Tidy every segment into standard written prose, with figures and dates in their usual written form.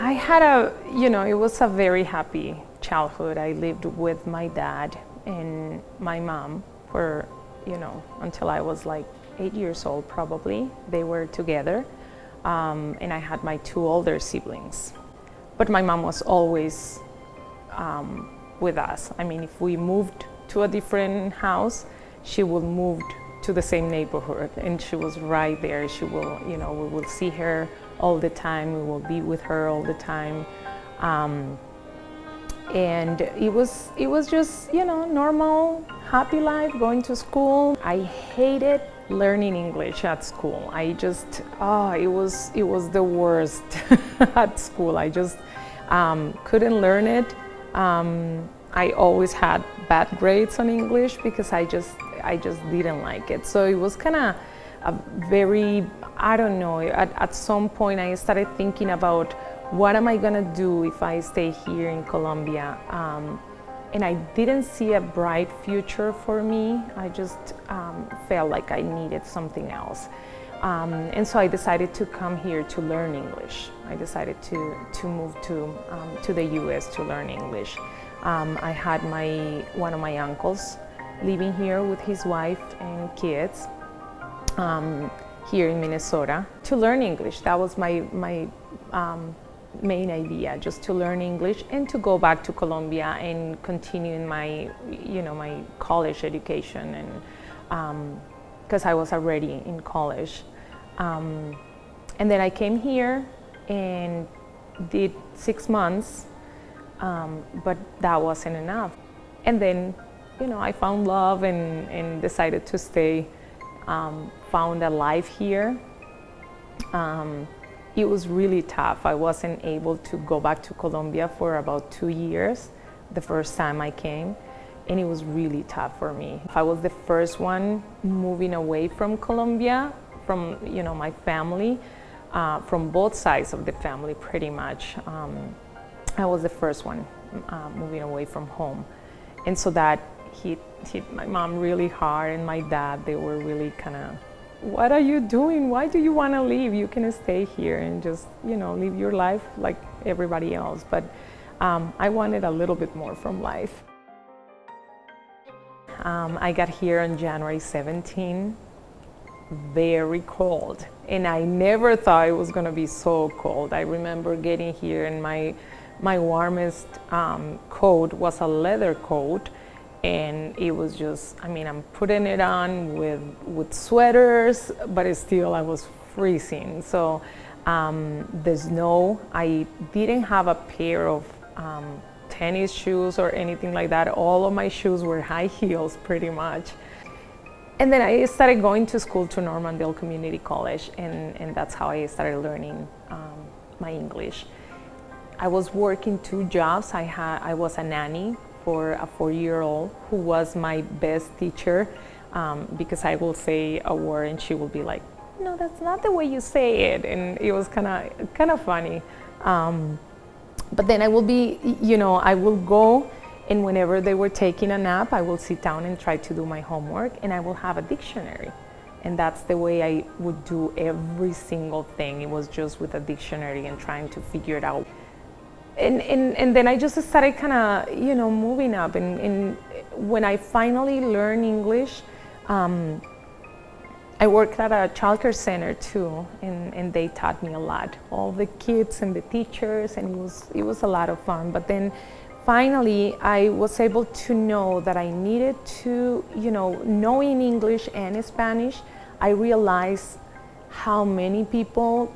I had it was a very happy childhood. I lived with my dad and my mom for, until I was like 8 years old probably. They were together, and I had my two older siblings. But my mom was always with us. I mean, if we moved to a different house, she would move to the same neighborhood, and she was right there. She will, we will see her all the time. We will be with her all the time, and it was just normal, happy life, going to school. I hated learning English at school. I just it was the worst at school. I just couldn't learn it. I always had bad grades on English because I just didn't like it. So it was kind of a very, I don't know, at some point I started thinking about what am I gonna do if I stay here in Colombia? And I didn't see a bright future for me. I just felt like I needed something else. And so I decided to come here to learn English. I decided to move to the US to learn English. I had one of my uncles living here with his wife and kids here in Minnesota to learn English. That was my main idea, just to learn English and to go back to Colombia and continue in my my college education, and because I was already in college. And then I came here and did 6 months, but that wasn't enough. And then I found love and decided to stay, found a life here. It was really tough. I wasn't able to go back to Colombia for about 2 years, the first time I came, and it was really tough for me. I was the first one moving away from Colombia, from my family, from both sides of the family pretty much. I was the first one moving away from home, and so that hit my mom really hard, and my dad. They were really kind of, what are you doing? Why do you want to leave? You can stay here and just live your life like everybody else. But I wanted a little bit more from life. I got here on January 17, very cold, and I never thought it was going to be so cold. I remember getting here, and my warmest coat was a leather coat, and it was just, I'm putting it on with sweaters, but I was freezing. So the snow, I didn't have a pair of tennis shoes or anything like that. All of my shoes were high heels pretty much. And then I started going to school to Normandale Community College, and that's how I started learning my English. I was working 2 jobs. I was a nanny for a 4-year-old who was my best teacher, because I will say a word and she will be like, no, that's not the way you say it, and it was kind of funny. But then I will be, I will go, and whenever they were taking a nap, I will sit down and try to do my homework, and I will have a dictionary. And that's the way I would do every single thing. It was just with a dictionary and trying to figure it out. And then I just started kind of, moving up. And when I finally learned English, I worked at a childcare center too, and they taught me a lot. All the kids and the teachers, and it was a lot of fun. But then finally, I was able to know that I needed to, knowing English and Spanish, I realized how many people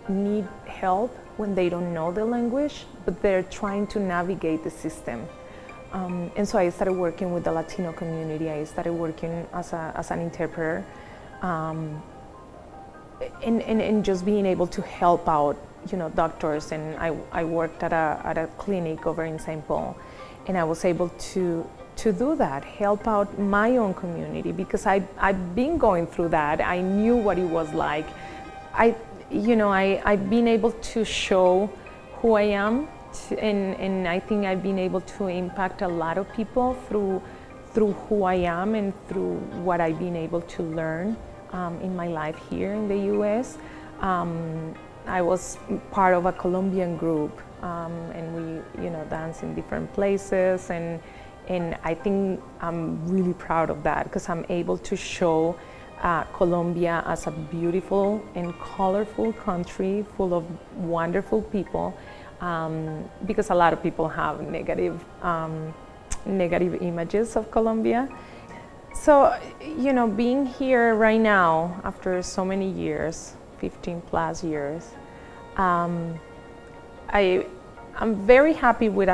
need help when they don't know the language, but they're trying to navigate the system. And so I started working with the Latino community. I started working as an interpreter, and just being able to help out, doctors. And I worked at a clinic over in St. Paul, and I was able to do that, help out my own community, because I've been going through that. I knew what it was like. I've been able to show who I am, and I think I've been able to impact a lot of people through who I am and through what I've been able to learn in my life here in the US. I was part of a Colombian group, and we, dance in different places, and I think I'm really proud of that because I'm able to show Colombia as a beautiful and colorful country full of wonderful people, because a lot of people have negative images of Colombia. So, being here right now after so many years, 15 plus years, I'm very happy with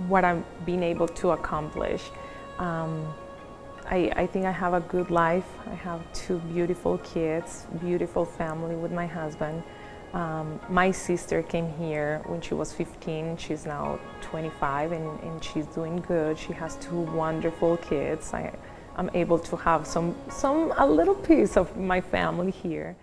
what I've been able to accomplish. I think I have a good life. I have 2 beautiful kids, beautiful family with my husband. My sister came here when she was 15. She's now 25 and she's doing good. She has 2 wonderful kids. I'm able to have a little piece of my family here.